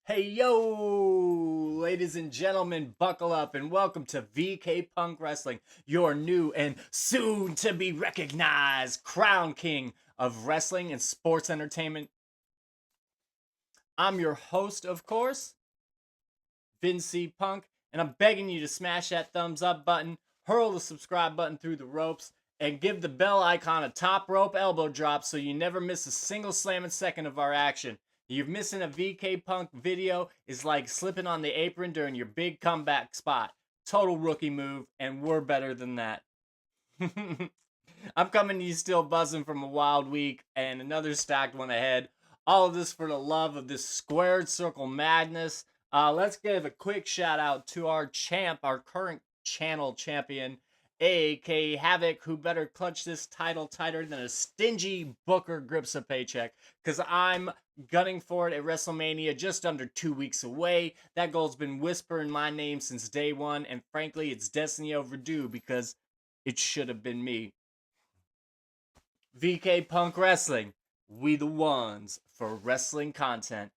Hey yo, ladies and gentlemen, buckle up and welcome to VK Punk Wrestling, your new and soon to be recognized crown king of wrestling and sports entertainment. I'm your host, of course, Vince C. Punk, and I'm begging you to smash that thumbs up button, hurl the subscribe button through the ropes, and give the bell icon a top rope elbow drop so you never miss a single slamming second of our action. You're missing a VK Punk video is like slipping on the apron during your big comeback spot. Total rookie move, and we're better than that. I'm coming to you still buzzing from a wild week and another stacked one ahead. All of this for the love of this squared circle madness. Let's give a quick shout out to our champ, our current channel champion, AK Havoc, who better clutch this title tighter than a stingy booker grips a paycheck. Because I'm gunning for it at WrestleMania just under 2 weeks away. That goal's been whispering my name since day one, and frankly, it's destiny overdue because it should have been me. VK Punk Wrestling, we the ones for wrestling content.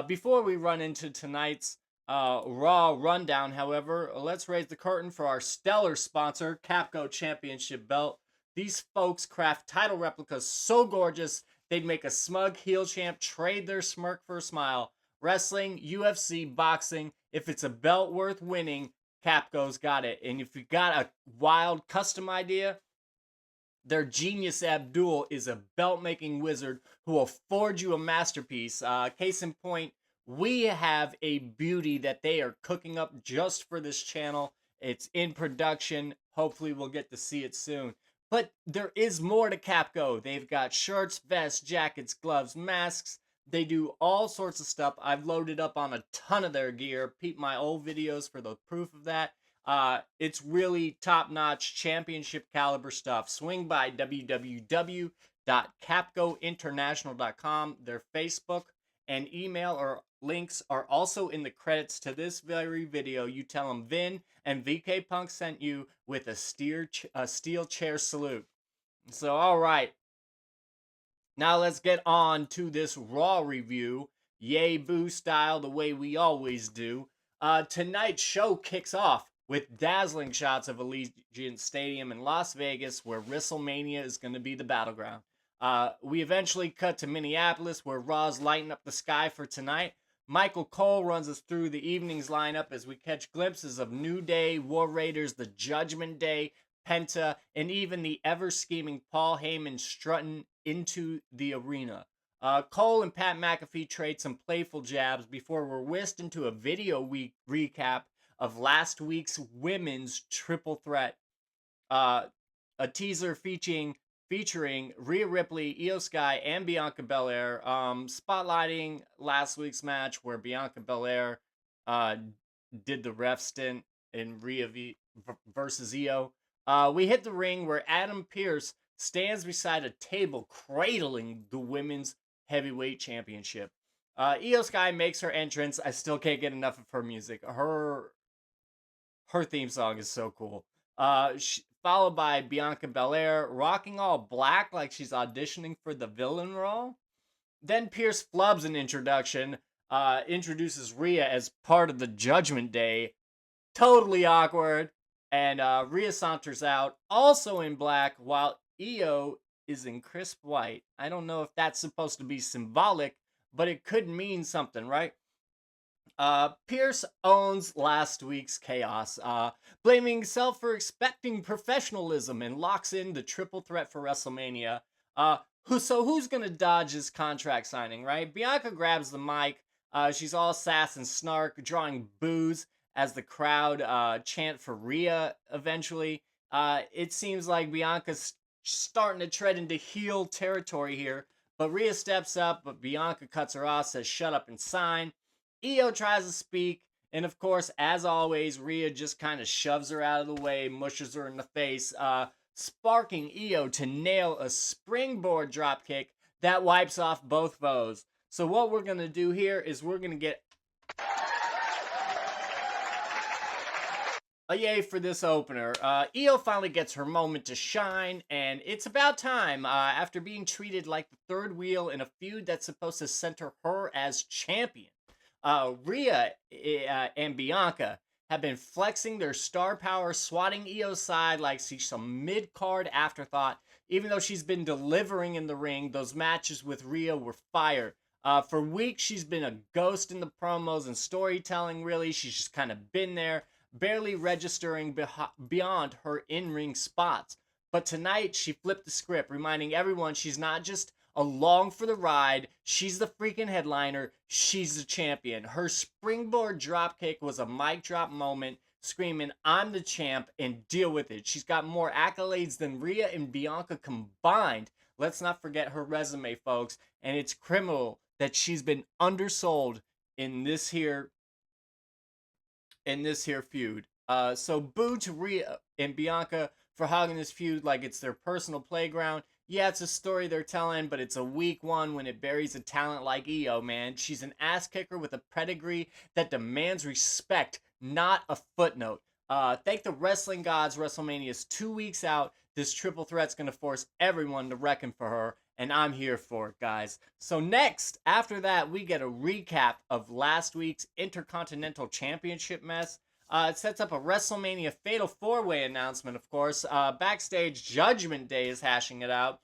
Before we run into tonight's Raw rundown, however, let's raise the curtain for our stellar sponsor, Capco Championship Belt. These folks craft title replicas so gorgeous, they'd make a smug heel champ trade their smirk for a smile. Wrestling, UFC, boxing, if it's a belt worth winning, Capco's got it. And if you got a wild custom idea, their genius Abdul is a belt-making wizard who will forge you a masterpiece. Case in point, we have a beauty that they are cooking up just for this channel. It's in production. Hopefully, we'll get to see it soon. But there is more to Capco. They've got shirts, vests, jackets, gloves, masks. They do all sorts of stuff. I've loaded up on a ton of their gear. Peep my old videos for the proof of that. It's really top-notch championship caliber stuff. Swing by www.capcointernational.com. Their Facebook and email or links are also in the credits to this very video. You tell them Vin and VK Punk sent you with a steel chair salute. So, all right. Now let's get on to this Raw review. Yay, boo style, the way we always do. Tonight's show kicks off with dazzling shots of Allegiant Stadium in Las Vegas, where WrestleMania is going to be the battleground. We eventually cut to Minneapolis, where Raw's lighting up the sky for tonight. Michael Cole runs us through the evening's lineup as we catch glimpses of New Day, War Raiders, the Judgment Day, Penta, and even the ever-scheming Paul Heyman strutting into the arena. Cole and Pat McAfee trade some playful jabs before we're whisked into a video week recap of last week's women's triple threat. A teaser featuring Rhea Ripley, Io Sky, and Bianca Belair, spotlighting last week's match where Bianca Belair did the ref stint in Rhea versus Io. We hit the ring where Adam Pearce stands beside a table cradling the women's heavyweight championship. Io Sky makes her entrance. I still can't get enough of her music. Her theme song is so cool. Followed by Bianca Belair rocking all black like she's auditioning for the villain role. Then Pierce flubs an introduction, introduces Rhea as part of the Judgment Day. Totally awkward. And Rhea saunters out, also in black, while Io is in crisp white. I don't know if that's supposed to be symbolic, but it could mean something, right? Pierce owns last week's chaos, blaming himself for expecting professionalism and locks in the triple threat for WrestleMania. Who's gonna dodge his contract signing, right? Bianca grabs the mic. She's all sass and snark, drawing boos as the crowd chant for Rhea eventually. It seems like Bianca's starting to tread into heel territory here, but Rhea steps up, but Bianca cuts her off, says shut up and sign. Io tries to speak, and of course, as always, Rhea just kind of shoves her out of the way, mushes her in the face, sparking Io to nail a springboard dropkick that wipes off both foes. So what we're going to do here is we're going to get a yay for this opener. Io finally gets her moment to shine, and it's about time after being treated like the third wheel in a feud that's supposed to center her as champion. Rhea and Bianca have been flexing their star power, swatting Io side like she's some mid-card afterthought. Even though she's been delivering in the ring, those matches with Rhea were fire. For weeks, she's been a ghost in the promos and storytelling, really. She's just kind of been there, barely registering beyond her in-ring spots. But tonight, she flipped the script, reminding everyone she's not just along for the ride. She's the freaking headliner. She's the champion. Her springboard dropkick was a mic drop moment, screaming, "I'm the champ," and deal with it. She's got more accolades than Rhea and Bianca combined. Let's not forget her resume, folks. And it's criminal that she's been undersold in this here feud. So boo to Rhea and Bianca for hogging this feud like it's their personal playground. Yeah, it's a story they're telling, but it's a weak one when it buries a talent like Io, man. She's an ass kicker with a pedigree that demands respect, not a footnote. Thank the wrestling gods, WrestleMania is 2 weeks out. This triple threat's going to force everyone to reckon for her, and I'm here for it, guys. So next, after that, we get a recap of last week's Intercontinental Championship mess. It sets up a WrestleMania Fatal 4-Way announcement, of course. Backstage, Judgment Day is hashing it out.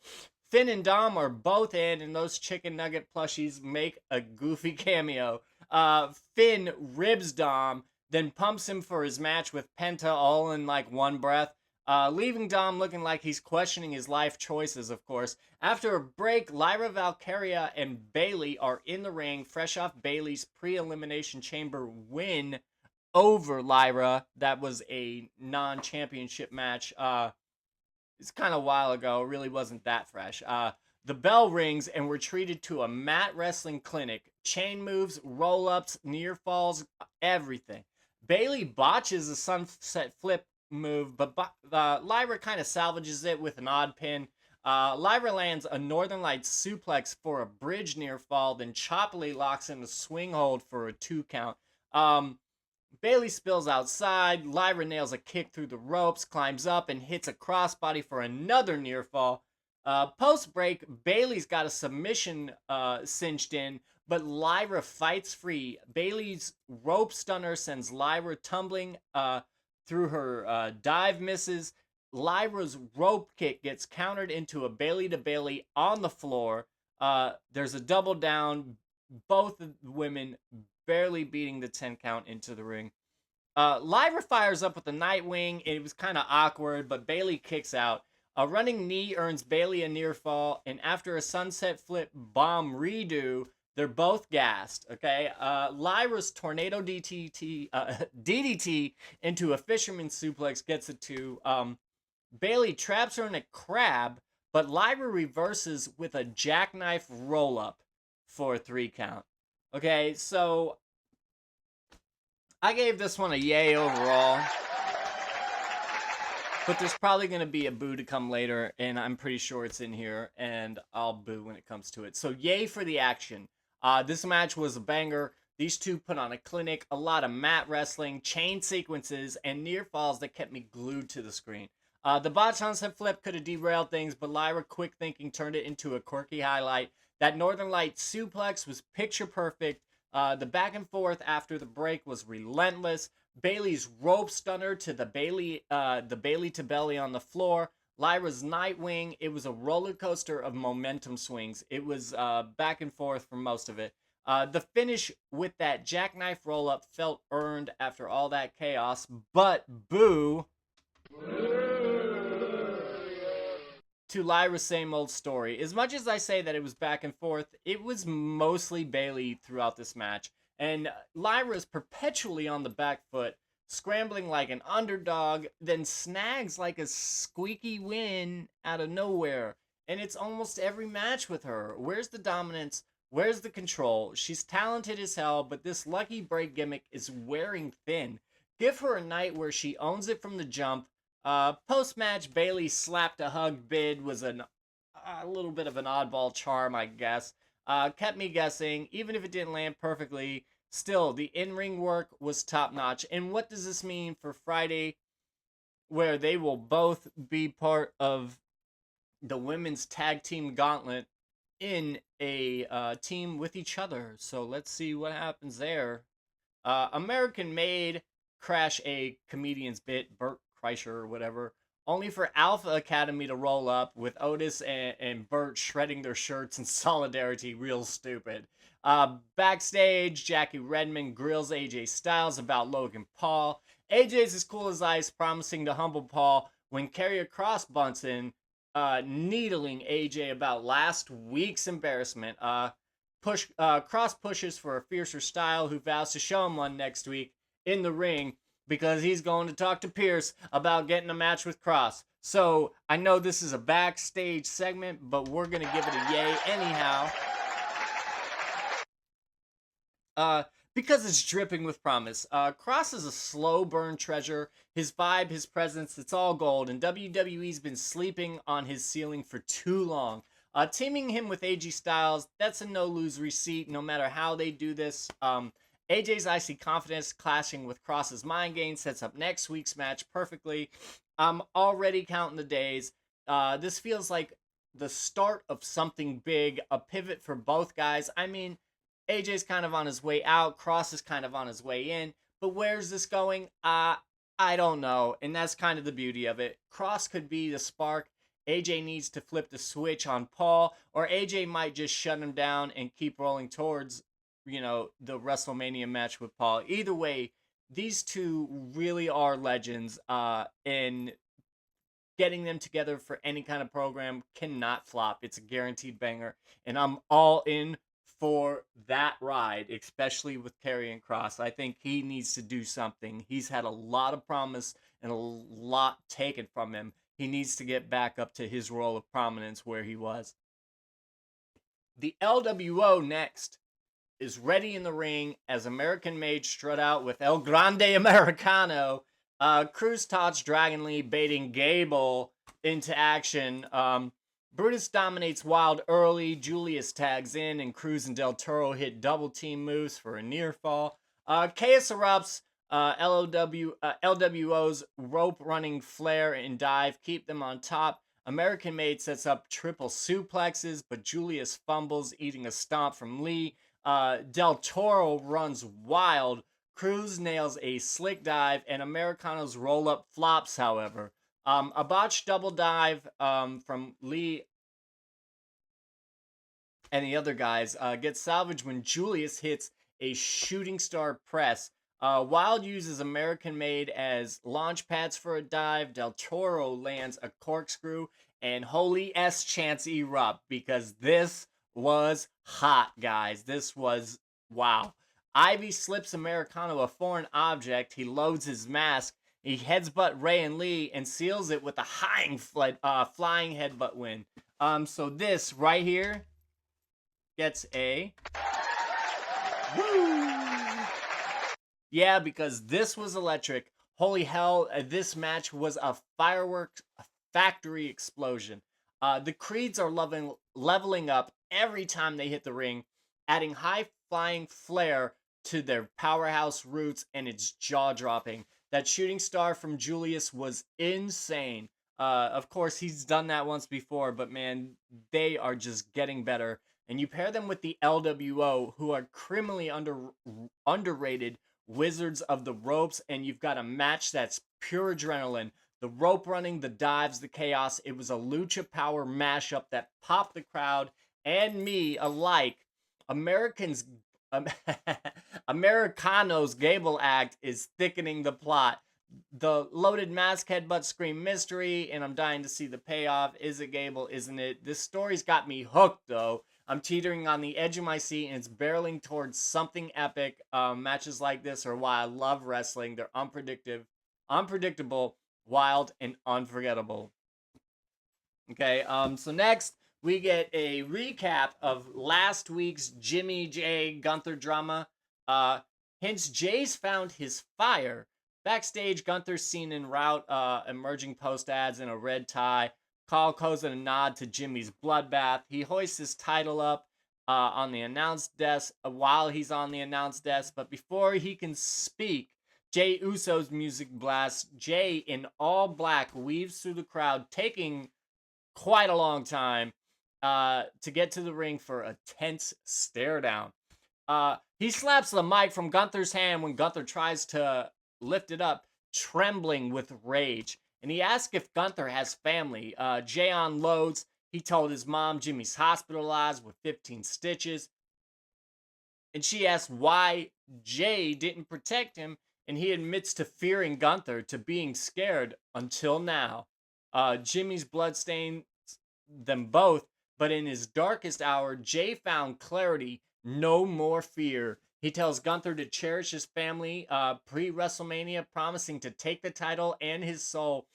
Finn and Dom are both in, and those chicken nugget plushies make a goofy cameo. Finn ribs Dom, then pumps him for his match with Penta all in like one breath. Leaving Dom looking like he's questioning his life choices, of course. After a break, Lyra Valkyria and Bayley are in the ring, fresh off Bayley's pre-elimination chamber win over Lyra. That was a non-championship match. It's kind of a while ago. It really wasn't that fresh. The bell rings and we're treated to a mat wrestling clinic. Chain moves, roll-ups, near falls, everything. Bayley botches a sunset flip move, but Lyra kind of salvages it with an odd pin. Lyra lands a Northern Lights suplex for a bridge near fall, then choppily locks in a swing hold for a 2 count. Bayley spills outside. Lyra nails a kick through the ropes, climbs up, and hits a crossbody for another near fall. Post break, Bayley's got a submission cinched in, but Lyra fights free. Bayley's rope stunner sends Lyra tumbling through her dive misses. Lyra's rope kick gets countered into a Bayley to Bayley on the floor. There's a double down. Both women barely beating the 10 count into the ring. Lyra fires up with the Nightwing. It was kind of awkward, but Bayley kicks out. A running knee earns Bayley a near fall, and after a sunset flip bomb redo, they're both gassed, okay? Lyra's tornado DDT into a fisherman suplex gets it to. Bayley traps her in a crab, but Lyra reverses with a jackknife roll-up for a 3 count. Okay, so I gave this one a yay overall. But there's probably going to be a boo to come later, and I'm pretty sure it's in here, and I'll boo when it comes to it. So yay for the action. This match was a banger. These two put on a clinic, a lot of mat wrestling, chain sequences, and near falls that kept me glued to the screen. The botch sunset flip could have derailed things, but Lyra quick thinking turned it into a quirky highlight. That Northern Lights suplex was picture perfect. The back and forth after the break was relentless. Bayley's rope stunner to the Bayley to belly on the floor. Lyra's Nightwing. It was a roller coaster of momentum swings. It was back and forth for most of it. The finish with that jackknife roll up felt earned after all that chaos, but boo to Lyra's same old story. As much as I say that it was back and forth, it was mostly Bayley throughout this match. And Lyra's perpetually on the back foot, scrambling like an underdog, then snags like a squeaky win out of nowhere. And it's almost every match with her. Where's the dominance? Where's the control? She's talented as hell, but this lucky break gimmick is wearing thin. Give her a night where she owns it from the jump. Post-match, Bayley slapped a hug bid, was a little bit of an oddball charm, I guess. Kept me guessing, even if it didn't land perfectly. Still, the in-ring work was top-notch. And what does this mean for Friday, where they will both be part of the women's tag team gauntlet in a team with each other. So let's see what happens there. American Made crash a comedian's bit, Bert Kreischer or whatever, only for Alpha Academy to roll up with Otis and Bert shredding their shirts in solidarity. Real stupid. Backstage, Jackie Redmond grills AJ Styles about Logan Paul. AJ's as cool as ice, promising to humble Paul when Karrion Kross bunts in, needling AJ about last week's embarrassment. Cross pushes for a fiercer Style, who vows to show him one next week in the ring because he's going to talk to Pierce about getting a match with Cross. So I know this is a backstage segment, but we're gonna give it a yay anyhow. Because it's dripping with promise. Cross is a slow burn treasure. His vibe, his presence, it's all gold, and WWE's been sleeping on his ceiling for too long. Teaming him with AJ Styles, that's a no-lose receipt, no matter how they do this. AJ's icy confidence clashing with Cross's mind game sets up next week's match perfectly. I'm already counting the days. This feels like the start of something big, a pivot for both guys. I mean, AJ's kind of on his way out, Cross is kind of on his way in, but where's this going? I don't know, and that's kind of the beauty of it. Cross could be the spark. AJ needs to flip the switch on Paul, or AJ might just shut him down and keep rolling towards, the WrestleMania match with Paul. Either way, these two really are legends, and getting them together for any kind of program cannot flop. It's a guaranteed banger, and I'm all in for that ride, especially with Karrion Kross. I think he needs to do something. He's had a lot of promise and a lot taken from him. He needs to get back up to his role of prominence where he was. The LWO next is ready in the ring as American Made strut out with El Grande Americano. Cruz touch Dragon Lee baiting Gable into action. Brutus dominates Wild early. Julius tags in, and Cruz and Del Toro hit double team moves for a near fall. Chaos erupts. LWO's rope running flare and dive keep them on top. American Made sets up triple suplexes, but Julius fumbles, eating a stomp from Lee. Del Toro runs wild. Cruz nails a slick dive, and Americano's roll up flops, however. A botched double dive from Lee and the other guys gets salvaged when Julius hits a shooting star press. Wild uses American Made as launch pads for a dive. Del Toro lands a corkscrew, and holy S chants erupt because this was hot, guys. This was wow. Ivy slips Americano a foreign object. He loads his mask. He headsbutt Ray and Lee and seals it with a flying headbutt win. So this right here gets a woo. Yeah, because this was electric. Holy hell, this match was a fireworks factory explosion. The Creeds are leveling up every time they hit the ring, adding high flying flair to their powerhouse roots, and it's jaw dropping. That shooting star from Julius was insane. Of course, he's done that once before, but man, they are just getting better. And you pair them with the LWO, who are criminally underrated wizards of the ropes, and you've got a match that's pure adrenaline. The rope running, the dives, the chaos. It was a lucha power mashup that popped the crowd and me alike. Americano's Gable act is thickening the plot. The loaded mask headbutt scream mystery, and I'm dying to see the payoff. Is it Gable? Isn't it? This story's got me hooked, though. I'm teetering on the edge of my seat, and it's barreling towards something epic. Matches like this are why I love wrestling. They're unpredictable, wild, and unforgettable. Okay, so next we get a recap of last week's Jimmy J Gunther drama. Hence, Jay's found his fire. Backstage, Gunther's seen en route, emerging post ads in a red tie. Carl calls it a nod to Jimmy's bloodbath. He hoists his title up on the announce desk while he's on the announce desk, but before he can speak, Jay Uso's music blasts. Jay, in all black, weaves through the crowd, taking quite a long time. to get to the ring for a tense stare down. He slaps the mic from Gunther's hand when Gunther tries to lift it up, trembling with rage. And he asks if Gunther has family. Jay unloads. He told his mom Jimmy's hospitalized with 15 stitches. And she asks why Jay didn't protect him. And he admits to fearing Gunther, to being scared until now. Jimmy's blood stains them both, but in his darkest hour, Jay found clarity, no more fear. He tells Gunther to cherish his family pre WrestleMania, promising to take the title and his soul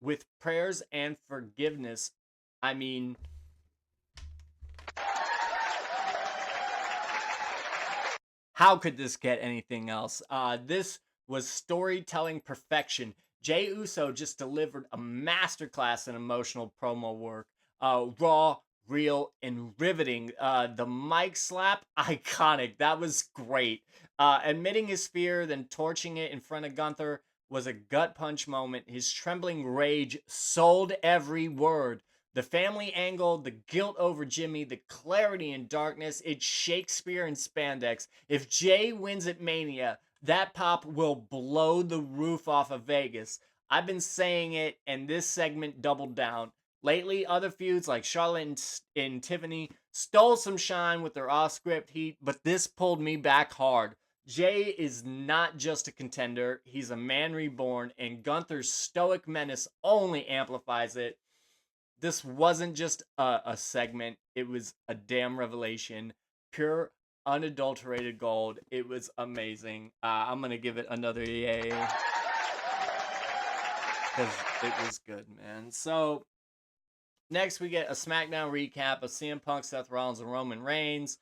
with prayers and forgiveness. I mean, how could this get anything else? This was storytelling perfection. Jay Uso just delivered a masterclass in emotional promo work. Raw, real, and riveting. The mic slap, iconic. That was great. Admitting his fear, then torching it in front of Gunther was a gut punch moment. His trembling rage sold every word. The family angle, the guilt over Jimmy, the clarity in darkness, it's Shakespeare in spandex. If Jay wins at Mania, that pop will blow the roof off of Vegas. I've been saying it, and this segment doubled down. Lately, other feuds like Charlotte and Tiffany stole some shine with their off-script heat, but this pulled me back hard. Jay is not just a contender, he's a man reborn, and Gunther's stoic menace only amplifies it. This wasn't just a segment, it was a damn revelation. Pure, unadulterated gold. It was amazing. I'm going to give it another yay. Because it was good, man. So, next we get a SmackDown recap of CM Punk, Seth Rollins, and Roman Reigns.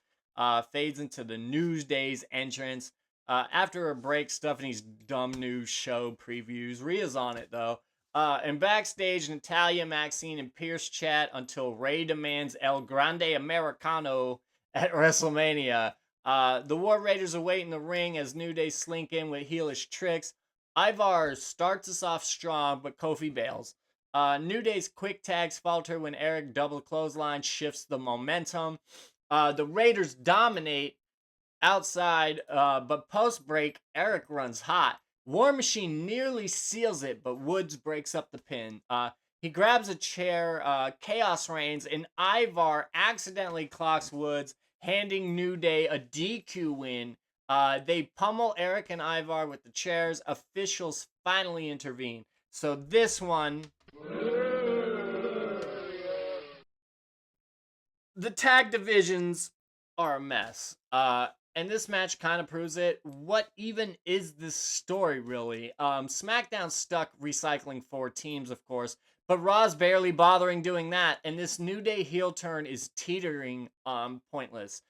Fades into the Newsdays entrance. After a break, Stephanie's dumb news show previews. Rhea's on it, though. And backstage, Natalia, Maxine, and Pierce chat until Ray demands El Grande Americano at WrestleMania. The War Raiders await in the ring as New Day slink in with heelish tricks. Ivar starts us off strong, but Kofi bails. New Day's quick tags falter when Eric double clothesline shifts the momentum. The Raiders dominate outside, but post break, Eric runs hot. War Machine nearly seals it, but Woods breaks up the pin. He grabs a chair, Chaos reigns, and Ivar accidentally clocks Woods, handing New Day a DQ win. They pummel Eric and Ivar with the chairs. Officials finally intervene. So this one, the tag divisions are a mess. And this match kind of proves it. What even is this story, really? SmackDown stuck recycling 4 teams, of course, but Raw's barely bothering doing that, and this New Day heel turn is teetering pointless.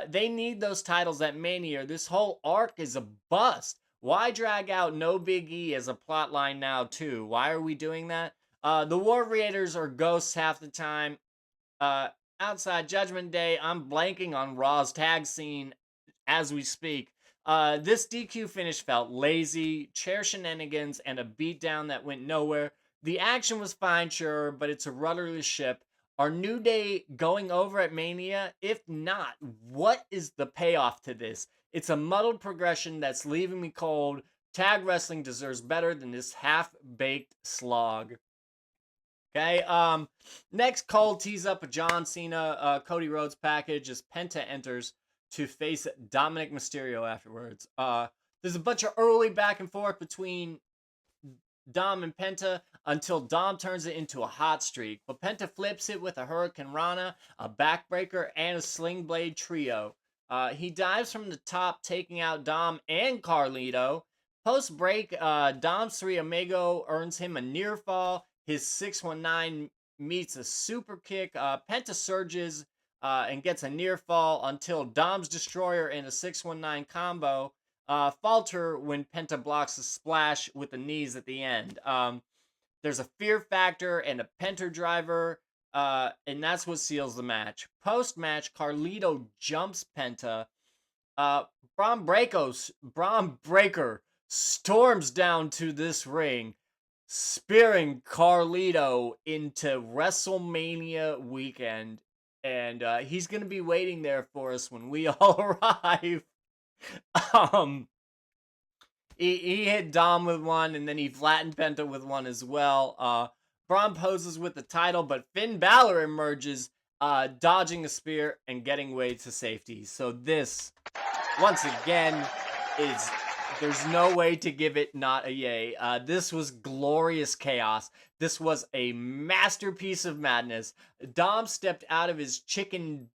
They need those titles at Mania. This whole arc is a bust. Why drag out No Big E as a plotline now, too? Why are we doing that? The War Raiders are ghosts half the time. Outside Judgment Day, I'm blanking on Raw's tag scene as we speak. This DQ finish felt lazy, chair shenanigans, and a beatdown that went nowhere. The action was fine, sure, but it's a rudderless ship. Are New Day going over at Mania? If not, what is the payoff to this? It's a muddled progression that's leaving me cold. Tag wrestling deserves better than this half-baked slog. Okay, next Cole tees up a John Cena, Cody Rhodes package as Penta enters to face Dominic Mysterio afterwards. There's a bunch of early back and forth between Dom and Penta until Dom turns it into a hot streak. But Penta flips it with a Hurricane Rana, a backbreaker, and a Sling Blade trio. He dives from the top, taking out Dom and Carlito. Post break, Dom's 3 Amigo earns him a near fall. His 619 meets a super kick. Penta surges and gets a near fall until Dom's Destroyer and a 619 combo falter when Penta blocks a splash with the knees at the end. There's a fear factor and a Penta driver, and that's what seals the match. Post-match, Carlito jumps Penta. Braun Breaker storms down to this ring, spearing Carlito into WrestleMania weekend. and he's gonna be waiting there for us when we all arrive. um, he hit Dom with one, and then he flattened Penta with one as well. Braun poses with the title, but Finn Balor emerges, dodging a spear and getting Wade to safety. So this, once again, is there's no way to give it not a yay. This was glorious chaos. This was a masterpiece of madness. Dom stepped out of his chicken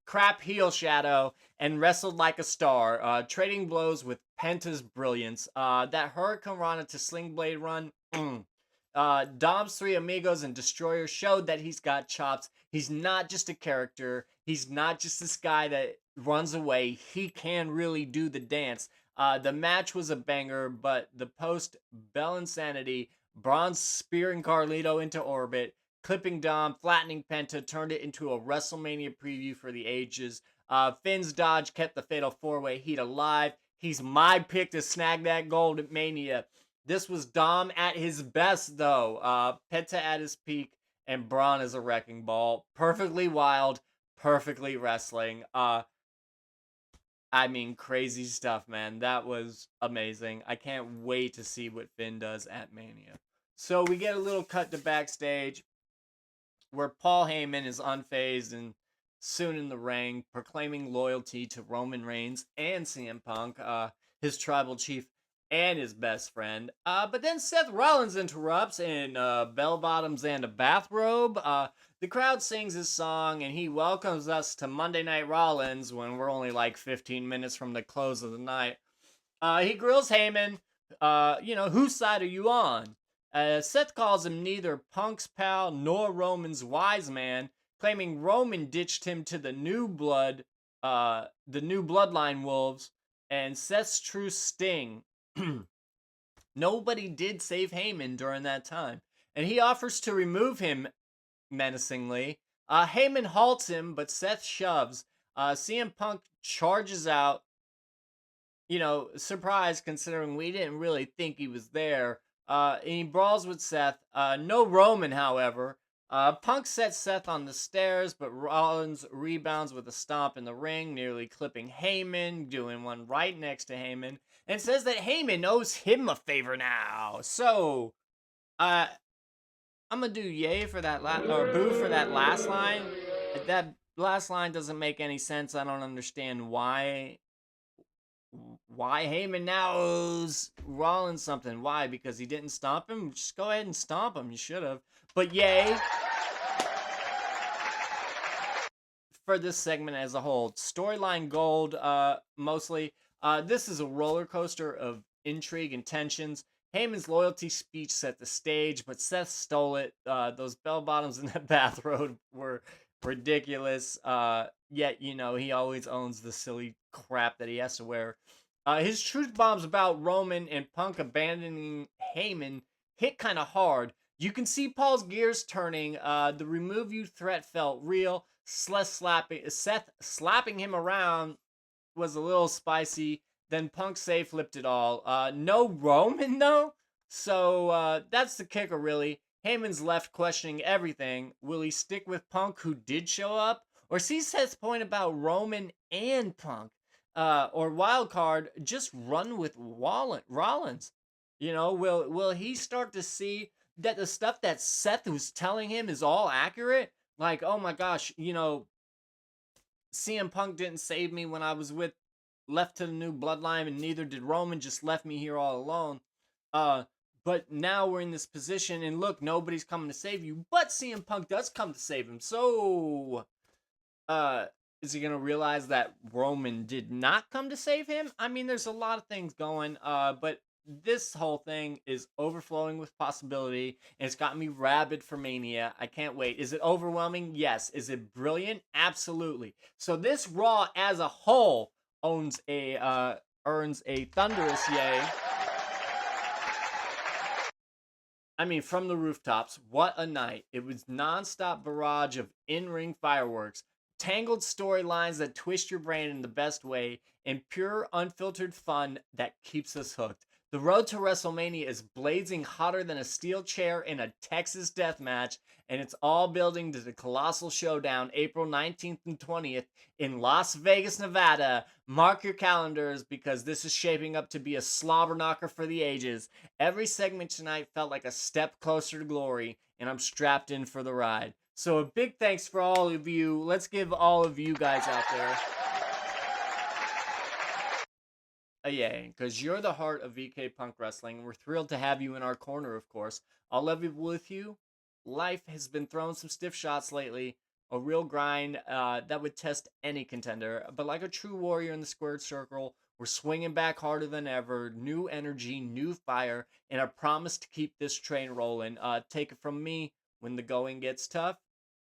crap heel shadow and wrestled like a star, trading blows with Penta's brilliance. That Hurricane Rana to Sling Blade run. Dom's Three Amigos and Destroyer showed that he's got chops. He's not just a character. He's not just this guy that runs away. He can really do the dance. The match was a banger, but the post Bell Insanity, Braun's spearing Carlito into orbit, clipping Dom, flattening Penta, turned it into a WrestleMania preview for the ages. Finn's dodge kept the Fatal 4-Way Heat alive. He's my pick to snag that gold at Mania. This was Dom at his best, though. Penta at his peak, and Braun as a wrecking ball. Perfectly wild, perfectly wrestling. I mean, crazy stuff, man. That was amazing. I can't wait to see what Finn does at Mania. So we get a little cut to backstage where Paul Heyman is unfazed and soon in the ring, proclaiming loyalty to Roman Reigns and CM Punk, his tribal chief and his best friend. But then Seth Rollins interrupts in bell bottoms and a bathrobe. The crowd sings his song, and he welcomes us to Monday Night Rollins when we're only like 15 minutes from the close of the night. He grills Heyman, whose side are you on? Seth calls him neither Punk's pal nor Roman's wise man, claiming Roman ditched him to the new bloodline wolves, and Seth's true sting. Nobody did save Heyman during that time, and he offers to remove him menacingly. Heyman halts him, but Seth shoves. CM Punk charges out. Surprised considering we didn't really think he was there. And he brawls with Seth. No Roman, however. Punk sets Seth on the stairs, but Rollins rebounds with a stomp in the ring, nearly clipping Heyman, doing one right next to Heyman, and says that Heyman owes him a favor now. So, I'm gonna do yay for that or boo for that last line. That last line doesn't make any sense. I don't understand why Heyman now owes Rollins something. Why? Because he didn't stomp him? Just go ahead and stomp him. You should have. But yay for this segment as a whole. Storyline gold, mostly. This is a roller coaster of intrigue and tensions. Heyman's loyalty speech set the stage, but Seth stole it. Those bell bottoms in that bathrobe were ridiculous. Yet, he always owns the silly crap that he has to wear. His truth bombs about Roman and Punk abandoning Heyman hit kind of hard. You can see Paul's gears turning. The remove you threat felt real. Seth slapping him around was a little spicy. Then Punk safe flipped it all. No Roman, though? So that's the kicker, really. Heyman's left questioning everything. Will he stick with Punk, who did show up? Or see Seth's point about Roman and Punk? Or wild card, just run with Rollins. Will he start to see that the stuff that Seth was telling him is all accurate? Like, oh my gosh, CM Punk didn't save me when I was left to the new bloodline, and neither did Roman, just left me here all alone. But now we're in this position, and look, nobody's coming to save you, but CM Punk does come to save him. So, is he gonna realize that Roman did not come to save him? I mean, there's a lot of things going, but this whole thing is overflowing with possibility, and it's got me rabid for Mania. I can't wait. Is it overwhelming? Yes. Is it brilliant? Absolutely. So this Raw as a whole earns a thunderous yay. I mean, from the rooftops, what a night. It was nonstop barrage of in-ring fireworks, tangled storylines that twist your brain in the best way, and pure unfiltered fun that keeps us hooked. The road to WrestleMania is blazing hotter than a steel chair in a Texas death match, and it's all building to the colossal showdown April 19th and 20th in Las Vegas, Nevada. Mark your calendars because this is shaping up to be a slobber knocker for the ages. Every segment tonight felt like a step closer to glory, and I'm strapped in for the ride. So a big thanks for all of you. Let's give all of you guys out there a yay, because you're the heart of VK Punk Wrestling. We're thrilled to have you in our corner, of course. I'll level with you. Life has been throwing some stiff shots lately. A real grind that would test any contender. But like a true warrior in the squared circle, we're swinging back harder than ever. New energy, new fire, and I promise to keep this train rolling. Take it from me, when the going gets tough,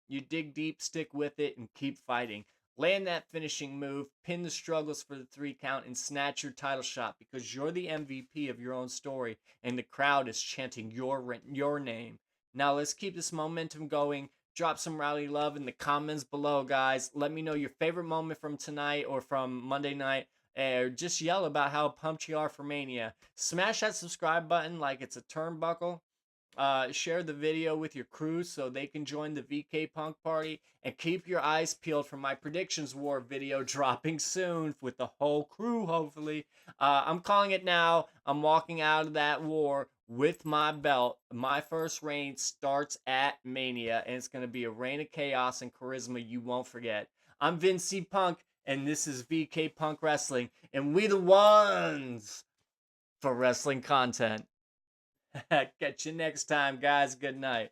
you dig deep, stick with it, and keep fighting. Land that finishing move, pin the struggles for the 3 count, and snatch your title shot because you're the MVP of your own story and the crowd is chanting your name. Now let's keep this momentum going. Drop some rowdy love in the comments below, guys. Let me know your favorite moment from tonight or from Monday night. Or just yell about how pumped you are for Mania. Smash that subscribe button like it's a turnbuckle. Share the video with your crew so they can join the VK Punk party, and keep your eyes peeled for my predictions war video dropping soon with the whole crew, hopefully. I'm calling it now. I'm walking out of that war with my belt. My first reign starts at Mania, and it's going to be a reign of chaos and charisma you won't forget. I'm Vince C. Punk, and this is VK Punk Wrestling, and we the ones for wrestling content. Catch you next time, guys. Good night.